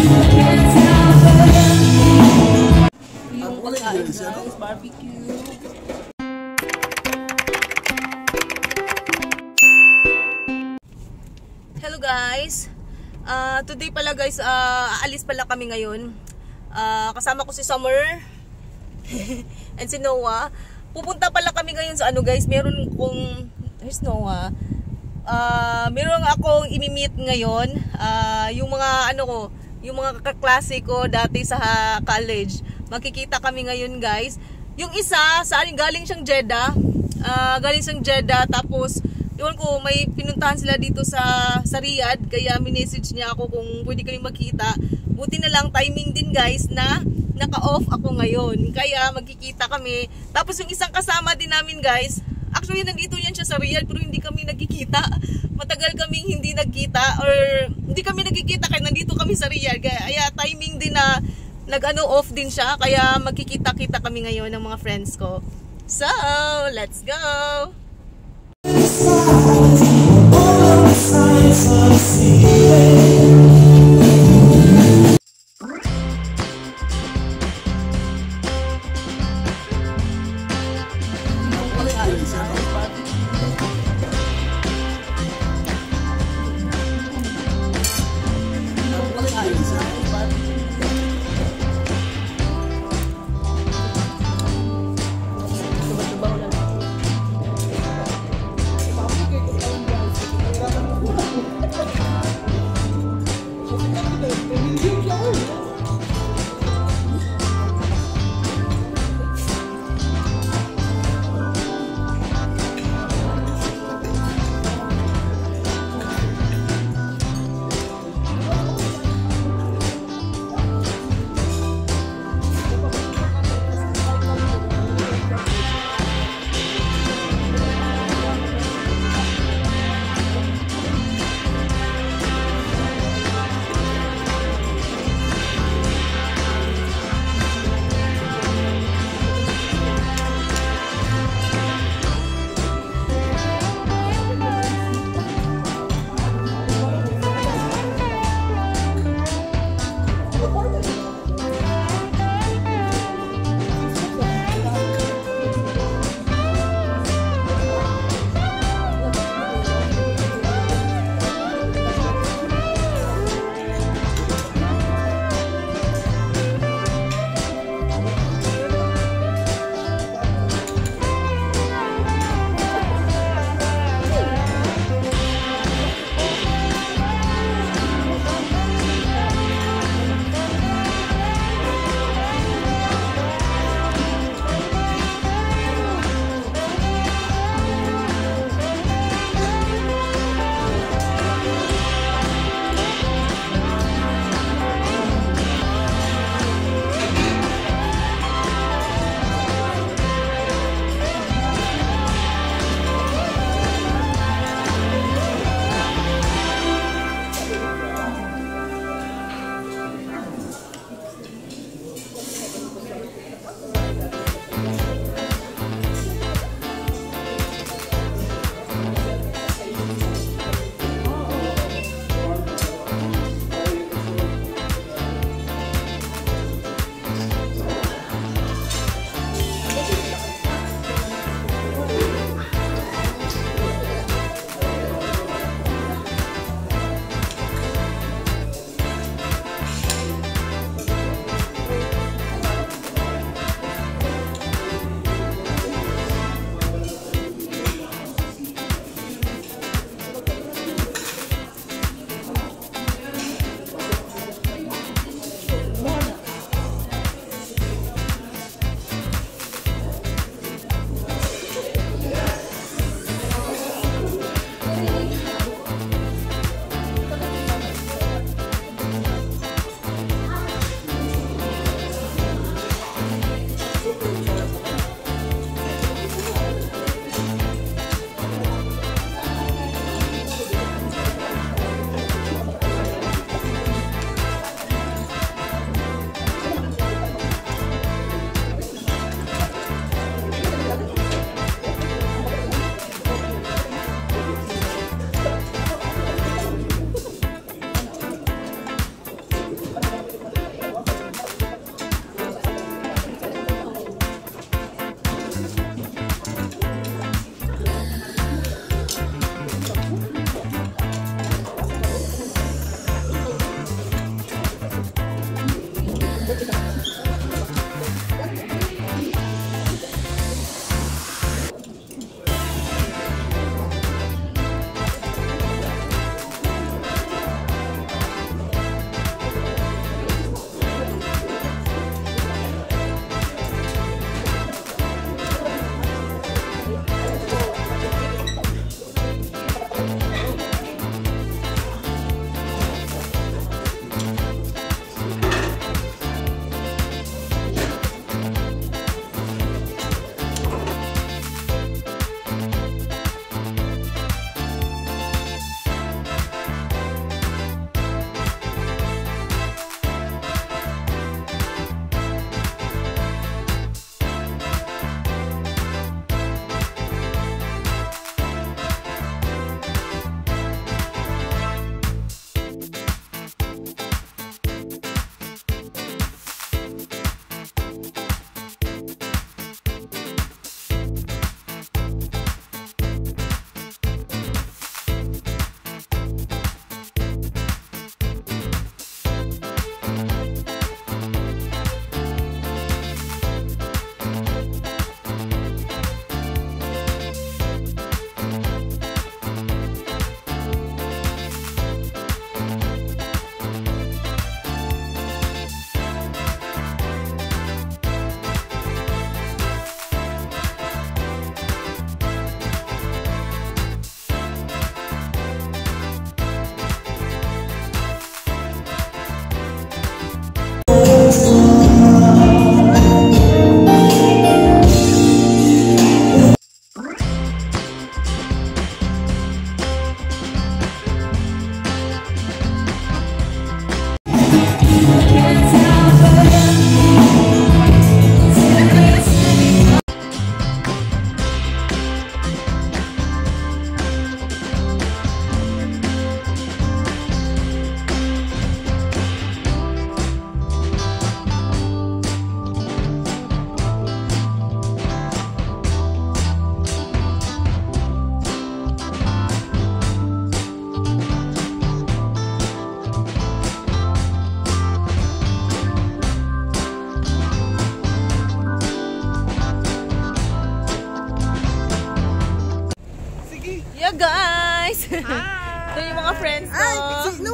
Yung pagkain guys, barbecue. Hello guys. Today pala guys, aalis pala kami ngayon. Kasama ko si Summer and si Noah. Pupunta pala kami ngayon sa ano guys, meron kong there's Noah. Meron akong ini-meet ngayon, yung mga ano ko, yung mga kaklase ko dati sa college. Makikita kami ngayon guys. Yung isa, galing siyang Jeddah. Tapos yun ko, may pinuntahan sila dito sa Riyadh, kaya minessage niya ako kung pwede kami magkita. Buti na lang timing din guys na naka-off ako ngayon, kaya magkikita kami. Tapos yung isang kasama din namin guys, actually nandito yan siya sa Riyadh pero hindi kami nagkikita. Matagal kaming hindi nagkita or hindi kami nagkikita kaya nandito kami sa Riyadh. Kaya timing din na nag-off din siya, kaya magkikita-kita kami ngayon ng mga friends ko. So, let's go!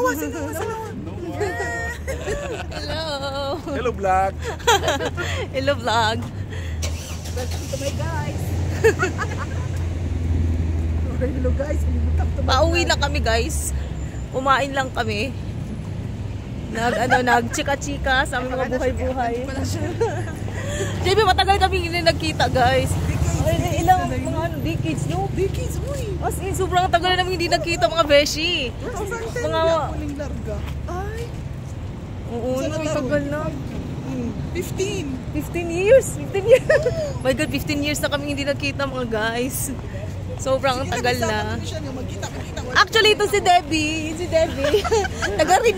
Hello. Hello vlog. Hello vlog. Welcome to my guys. Hello guys. Pauwi na kami guys. Kumain lang kami. Nag-chika-chika sa aming mga buhay-buhay. JB, matagal kami hindi nagkita guys. Ay, ilang mga decades, no? Decades, uy. As in, sobrang tagal na namin hindi nagkita mga beshi. 2010 Mga... na uling larga. Ay. Oo, tagal na. 15. 15 years. 15 years. My God, 15 years na kami hindi nagkita mga guys. Sobrang tagal na. Actually, ito si Debbie. Si Debbie.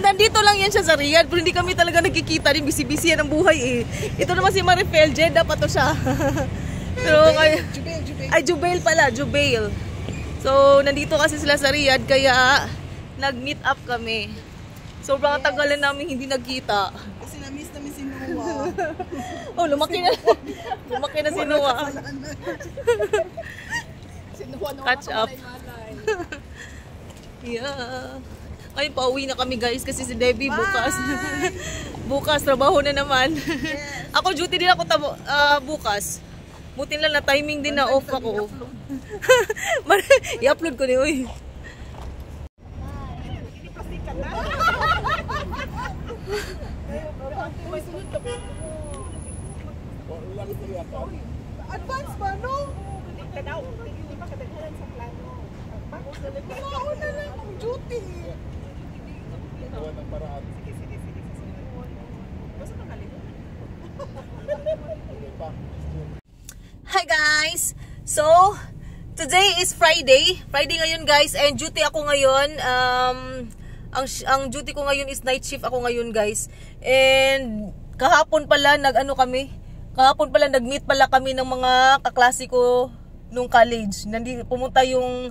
Nandito lang yan siya sa Riyadh. Pero hindi kami talaga nagkikita rin. Busy-busy yan ang buhay eh. Ito naman si Marifel. Jeddah pa to siya. Pero ay, Jubail pala. Jubail. So, nandito kasi sila sa Riyadh. Kaya, nag-meet up kami. Sobrang tagal na namin hindi nagkita. Kasi na-miss namin si Noah. Oh, lumaki na. Lumaki na si Noah. Catch up. Yeah. Ay, pauwi na kami guys kasi si Debbie bukas. Bukas, trabaho na naman. Yes. Ako, duty din ako bukas. Buti lang na timing din na off ako. I-upload ko din, uy. Advance ba, no? Hindi pa kadaghanan sa plano. Mauna na lang ang duty. Gawa ng paraan. Sige. Basta makalimutan. Hi guys! So, today is Friday. Friday ngayon guys, and duty ako ngayon. Ang duty ko ngayon is night shift ako ngayon guys. And kahapon pala kahapon pala nag-meet pala kami ng mga kaklase ko nung college. Pumunta yung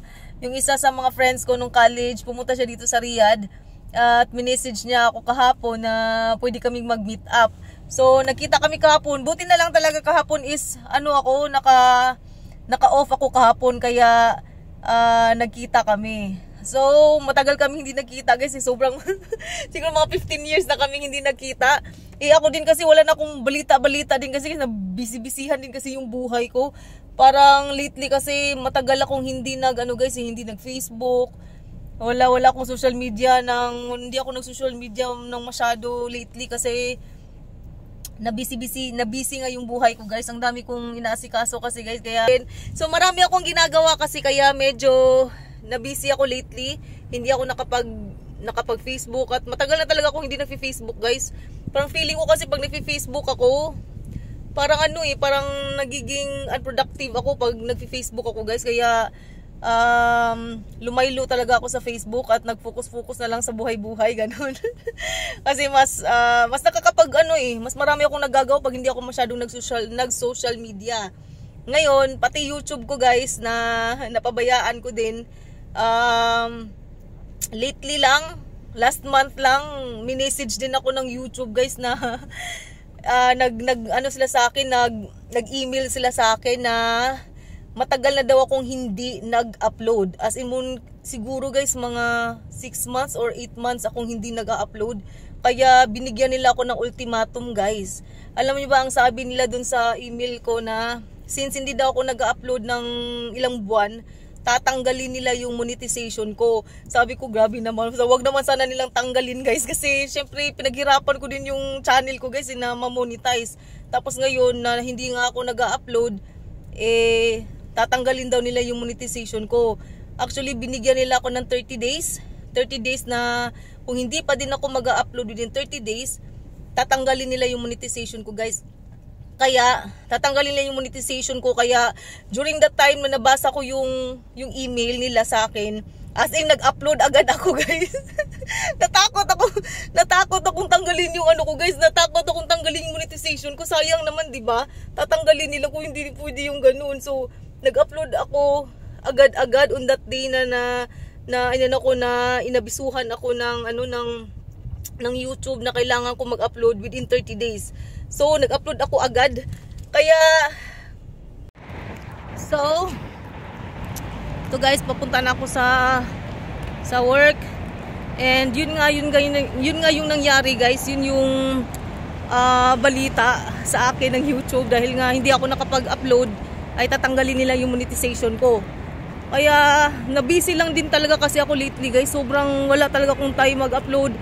isa sa mga friends ko nung college, pumunta siya dito sa Riyadh. At minessage niya ako kahapon na pwede kaming mag-meet up. So, nakita kami kahapon. Buti na lang talaga kahapon is, naka-off ako kahapon. Kaya, nagkita kami. So, matagal kami hindi nagkita guys. Sobrang, siguro mga 15 years na kami hindi nagkita. Ako din kasi wala na akong balita-balita din kasi busy-busyhan din kasi yung buhay ko. Parang lately kasi matagal akong hindi hindi nag-Facebook. Wala akong social media hindi ako nag-social media ng masyado lately kasi na busy nga yung buhay ko guys. Ang dami kong inaasikaso kasi guys. Kaya, so marami akong ginagawa kasi kaya medyo na-busy ako lately. Hindi ako nakapag-Facebook at matagal na talaga akong hindi nag-Facebook guys. Parang feeling ko kasi pag nag-Facebook ako, parang parang nagiging unproductive ako pag nag-Facebook ako guys. Kaya lumaylo talaga ako sa Facebook at nag-focus na lang sa buhay-buhay ganun. Kasi mas nakakapag mas marami akong nagagawa pag hindi ako masyadong nag-social media. Ngayon, pati YouTube ko guys na napabayaan ko din. Lately lang, last month lang, minessage din ako ng YouTube guys na nag-email sila sa akin na matagal na daw akong hindi nag-upload. As in, siguro guys, mga 6 months or 8 months akong hindi nag-upload. Kaya binigyan nila ako ng ultimatum guys. Alam niyo ba ang sabi nila dun sa email ko na since hindi daw ako nag-upload ng ilang buwan, tatanggalin nila yung monetization ko. Sabi ko, grabe naman. So, wag naman sana nilang tanggalin guys. Kasi syempre pinaghirapan ko din yung channel ko guys na ma-monetize. Tapos ngayon na hindi nga ako nag-upload, tatanggalin daw nila yung monetization ko. Actually, binigyan nila ako ng 30 days. 30 days na kung hindi pa din ako mag-upload within 30 days, tatanggalin nila yung monetization ko guys. Kaya, tatanggalin nila yung monetization ko. Kaya, during that time na nabasa ko yung email nila sa akin, as in, nag-upload agad ako guys. Natakot akong tanggalin yung ko guys. Natakot akong tanggalin yung monetization ko. Sayang naman, di ba? Tatanggalin nila kung hindi pwede yung ganun. So, nag-upload ako agad-agad on that day na inabisuhan ako ng YouTube na kailangan ko mag-upload within 30 days. So, nag-upload ako agad. Kaya, so, ito guys, papunta na ako sa work. And yun nga yung nangyari guys. Yun yung balita sa akin ng YouTube, dahil nga hindi ako nakapag-upload ay tatanggalin nila yung monetization ko. Kaya na-busy lang din talaga kasi ako lately guys. Sobrang wala talaga kung time mag-upload.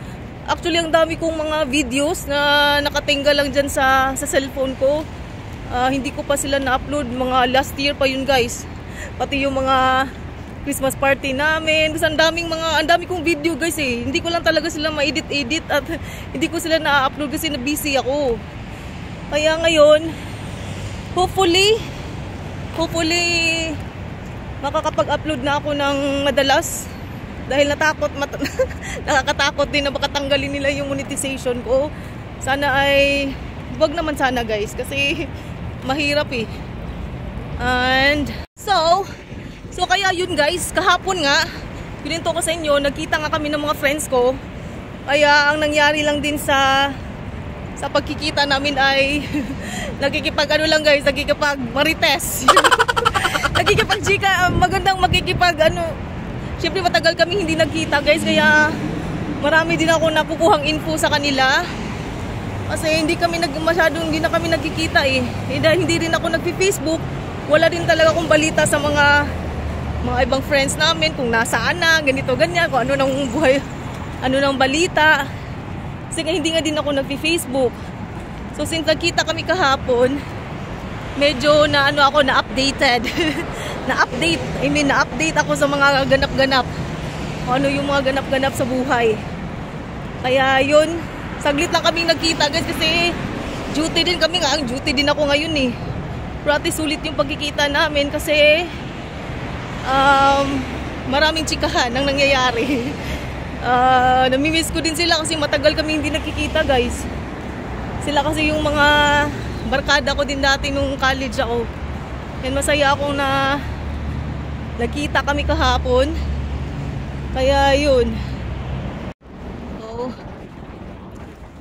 Actually ang dami kong mga videos na nakatingga lang dyan sa cellphone ko. Hindi ko pa sila na-upload, mga last year pa yun guys. Pati yung mga Christmas party namin. Kasi ang dami kong video guys eh. Hindi ko lang talaga sila ma-edit at hindi ko sila na-upload kasi na-busy ako. Kaya ngayon, hopefully makakapag-upload na ako ng madalas. Dahil nakakatakot din na baka tanggalin nila yung monetization ko. Sana ay, wag naman sana guys. Kasi mahirap eh. And so kaya yun guys, kahapon nga pininto ko sa inyo, nagkita nga kami ng mga friends ko. Kaya ang nangyari lang din sa pagkikita namin ay nagkikipag marites. Magandang syempre matagal kami hindi nagkita guys, kaya marami din ako nakukuhang info sa kanila. Kasi hindi na kami nagkikita eh. Hindi rin ako nagpi-Facebook. Wala din talaga akong balita sa mga ibang friends namin kung nasaan na, ganito, ganyan, kung ano nang buhay, ano nang balita. Kasi hindi nga din ako nagpi-Facebook. So since nagkita kami kahapon, medyo na-updated. na-update ako sa mga ganap-ganap. Ano yung mga ganap-ganap sa buhay. Kaya yun, saglit lang kaming nagkita guys kasi duty din kami nga. Ang duty din ako ngayon eh. Prati sulit yung pagkikita namin kasi maraming chikahan ang nangyayari. Namimiss ko din sila kasi matagal kami hindi nakikita guys. Sila kasi yung mga barkada ko din dati nung college ako. And masaya akong na nakita kami kahapon. Kaya yun. So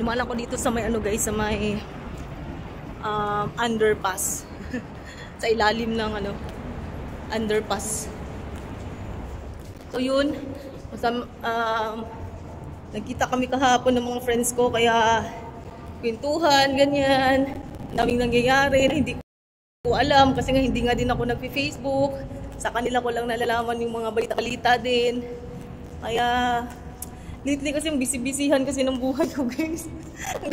dumaan ako dito sa may sa may underpass. Sa ilalim ng underpass. So yun, nagkita kami kahapon ng mga friends ko, kaya kwentuhan, ganyan. Daming nangyayari na hindi ko alam kasi nga hindi nga din ako nagpi-Facebook. Sa kanila ko lang nalalaman yung mga balita-balita din. Kaya lately kasi yung busy-busyhan kasi ng buhay ko guys. Ang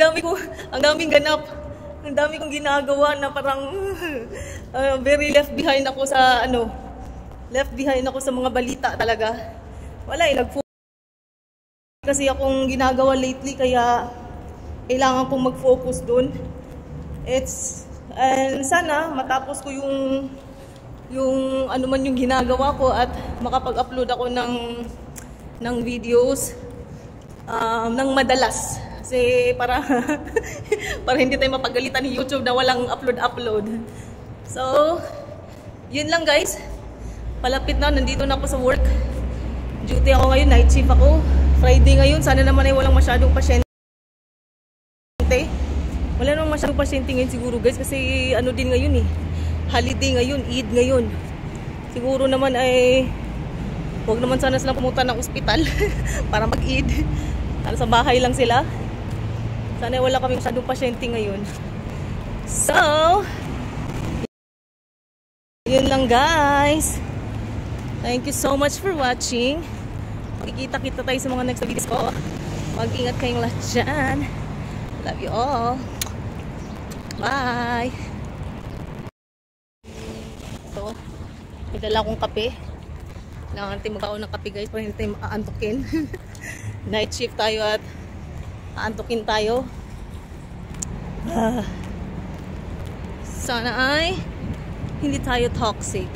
daming ganap. Ang dami kong ginagawa na parang very left behind ako sa mga balita talaga. Wala eh, kasi akong ginagawa lately, kaya kailangan kong mag-focus dun. And sana matapos ko yung ano man yung ginagawa ko at makapag-upload ako ng videos ng madalas. Kasi para hindi tayo mapagalitan ni YouTube na walang upload. So, yun lang guys. Palapit na, nandito na ako sa work. Duty ako ngayon, night shift ako. Friday ngayon, sana naman ay walang masyadong pasyente. Wala namang masyadong pasyente ngayon siguro guys, kasi ano din ngayon eh. Holiday ngayon, Eid ngayon. Siguro naman ay huwag naman sana silang pumunta ng ospital para mag-Eid. Sana sa bahay lang sila. Sana wala kami masyadong pasyente ngayon. So, yun lang guys. Thank you so much for watching. Magkikita-kita tayo sa mga next videos ko. Mag-ingat kayong lahat dyan. Love you all. Bye. So, may dala akong kape. Kailangan natin magkaon ng kape guys para hindi tayo aantukin. Night shift tayo at aantukin tayo. Sana ay hindi tayo toxic.